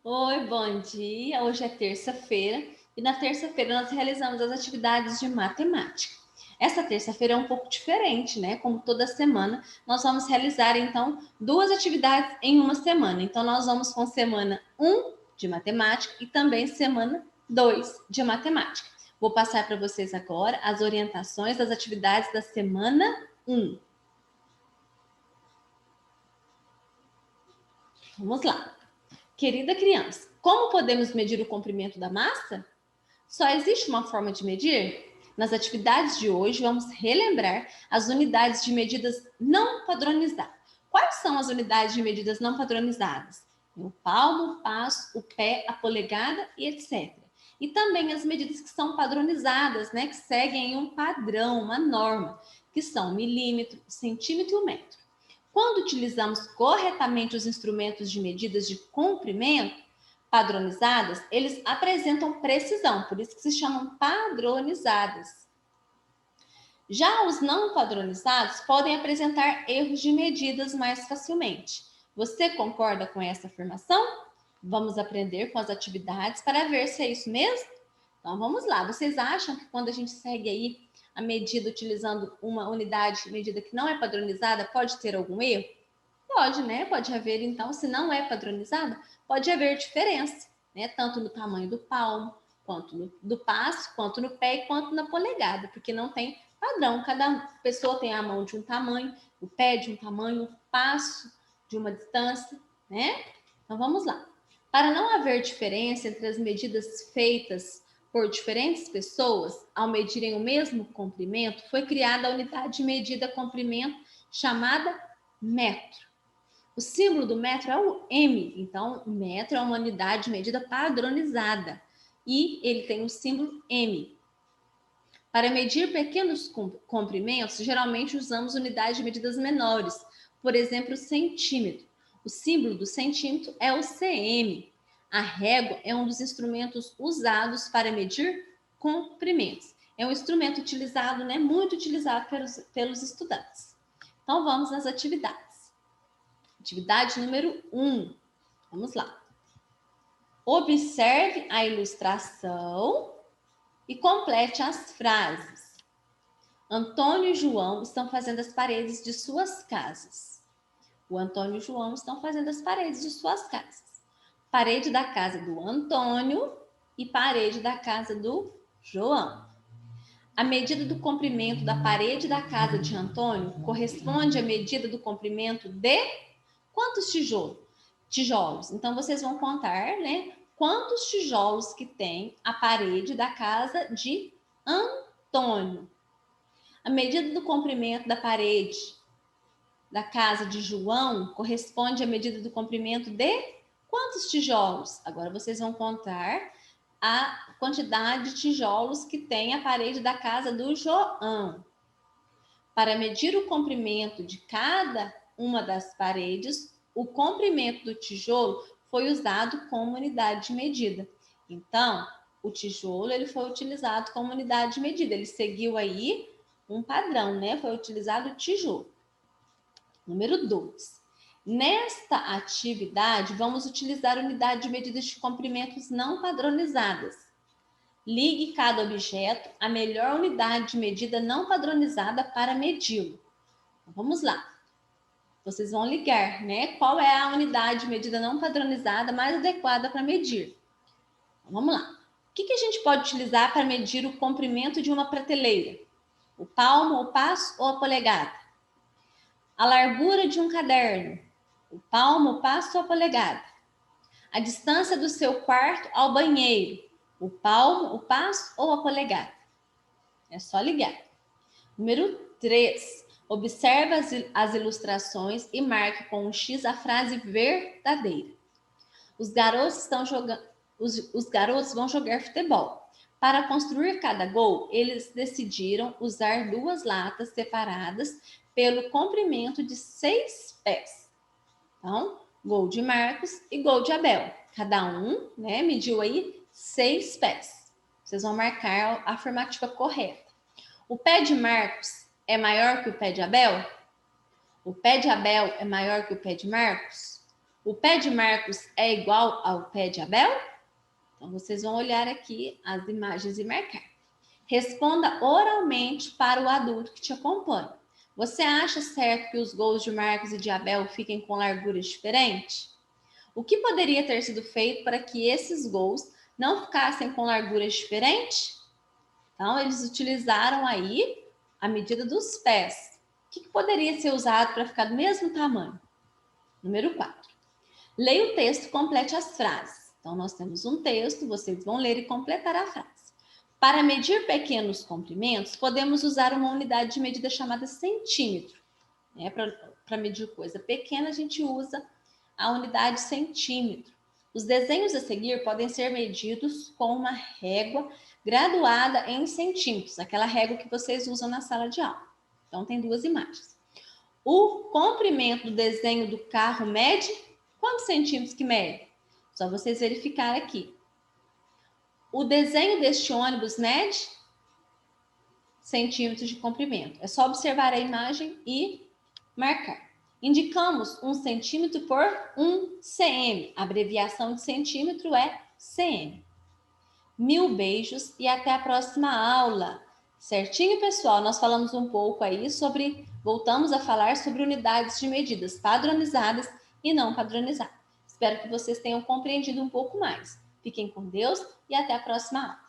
Oi, bom dia. Hoje é terça-feira e na terça-feira nós realizamos as atividades de matemática. Essa terça-feira é um pouco diferente, né? Como toda semana, nós vamos realizar então duas atividades em uma semana. Então, nós vamos com semana um de matemática e também semana 2 de matemática. Vou passar para vocês agora as orientações das atividades da semana um. Vamos lá. Querida criança, como podemos medir o comprimento da massa? Só existe uma forma de medir? Nas atividades de hoje, vamos relembrar as unidades de medidas não padronizadas. Quais são as unidades de medidas não padronizadas? O palmo, o passo, o pé, a polegada e etc. E também as medidas que são padronizadas, né, que seguem um padrão, uma norma, que são o milímetro, o centímetro e o metro. Quando utilizamos corretamente os instrumentos de medidas de comprimento, padronizadas, eles apresentam precisão, por isso que se chamam padronizadas. Já os não padronizados podem apresentar erros de medidas mais facilmente. Você concorda com essa afirmação? Vamos aprender com as atividades para ver se é isso mesmo? Então vamos lá. Vocês acham que quando a gente segue aí a medida utilizando uma unidade de medida que não é padronizada, pode ter algum erro? Pode, né? Pode haver, então, se não é padronizada, pode haver diferença, né? Tanto no tamanho do palmo, quanto do passo, quanto no pé, quanto na polegada, porque não tem padrão. Cada pessoa tem a mão de um tamanho, o pé de um tamanho, o passo de uma distância, né? Então vamos lá. Para não haver diferença entre as medidas feitas por diferentes pessoas ao medirem o mesmo comprimento, foi criada a unidade de medida comprimento chamada metro. O símbolo do metro é o M, então o metro é uma unidade de medida padronizada e ele tem o símbolo M. Para medir pequenos comprimentos, geralmente usamos unidades de medidas menores, por exemplo, o centímetro. O símbolo do centímetro é o cm. A régua é um dos instrumentos usados para medir comprimentos. É um instrumento utilizado, né, muito utilizado pelos estudantes. Então vamos às atividades. Atividade número 1. Vamos lá. Observe a ilustração e complete as frases. Antônio e João estão fazendo as paredes de suas casas. O Antônio e o João estão fazendo as paredes de suas casas. Parede da casa do Antônio e parede da casa do João. A medida do comprimento da parede da casa de Antônio corresponde à medida do comprimento de quantos tijolos? Então vocês vão contar, né? Quantos tijolos que tem a parede da casa de Antônio. A medida do comprimento da parede da casa de João corresponde à medida do comprimento de quantos tijolos? Agora vocês vão contar a quantidade de tijolos que tem a parede da casa do João. Para medir o comprimento de cada uma das paredes, o comprimento do tijolo foi usado como unidade de medida. Então, o tijolo ele foi utilizado como unidade de medida. Ele seguiu aí um padrão, né? Foi utilizado o tijolo. Número 2. Nesta atividade, vamos utilizar unidade de medidas de comprimentos não padronizadas. Ligue cada objeto à melhor unidade de medida não padronizada para medi-lo. Vamos lá. Vocês vão ligar, né? Qual é a unidade de medida não padronizada mais adequada para medir? Vamos lá. O que a gente pode utilizar para medir o comprimento de uma prateleira? O palmo, o passo ou a polegada? A largura de um caderno? O palmo, o passo ou a polegada? A distância do seu quarto ao banheiro? O palmo, o passo ou a polegada? É só ligar. Número 3. Observe as ilustrações e marque com um X a frase verdadeira. Os garotos estão jogando, os garotos vão jogar futebol. Para construir cada gol, eles decidiram usar duas latas separadas pelo comprimento de 6 pés. Então, gol de Marcos e gol de Abel. Cada um, né, mediu aí 6 pés. Vocês vão marcar a afirmativa correta. O pé de Marcos é maior que o pé de Abel? O pé de Abel é maior que o pé de Marcos? O pé de Marcos é igual ao pé de Abel? Então, vocês vão olhar aqui as imagens e marcar. Responda oralmente para o adulto que te acompanha. Você acha certo que os gols de Marcos e de Abel fiquem com larguras diferentes? O que poderia ter sido feito para que esses gols não ficassem com larguras diferentes? Então, eles utilizaram aí a medida dos pés. O que poderia ser usado para ficar do mesmo tamanho? Número 4. Leia o texto e complete as frases. Então, nós temos um texto, vocês vão ler e completar a frase. Para medir pequenos comprimentos, podemos usar uma unidade de medida chamada centímetro. Para medir coisa pequena, a gente usa a unidade centímetro. Os desenhos a seguir podem ser medidos com uma régua graduada em centímetros, aquela régua que vocês usam na sala de aula. Então, tem duas imagens. O comprimento do desenho do carro mede quantos centímetros que mede? Só vocês verificar aqui. O desenho deste ônibus mede centímetros de comprimento. É só observar a imagem e marcar. Indicamos 1 centímetro por 1 cm. A abreviação de centímetro é cm. 1000 beijos e até a próxima aula. Certinho, pessoal? Nós falamos um pouco aí voltamos a falar sobre unidades de medidas padronizadas e não padronizadas. Espero que vocês tenham compreendido um pouco mais. Fiquem com Deus e até a próxima aula.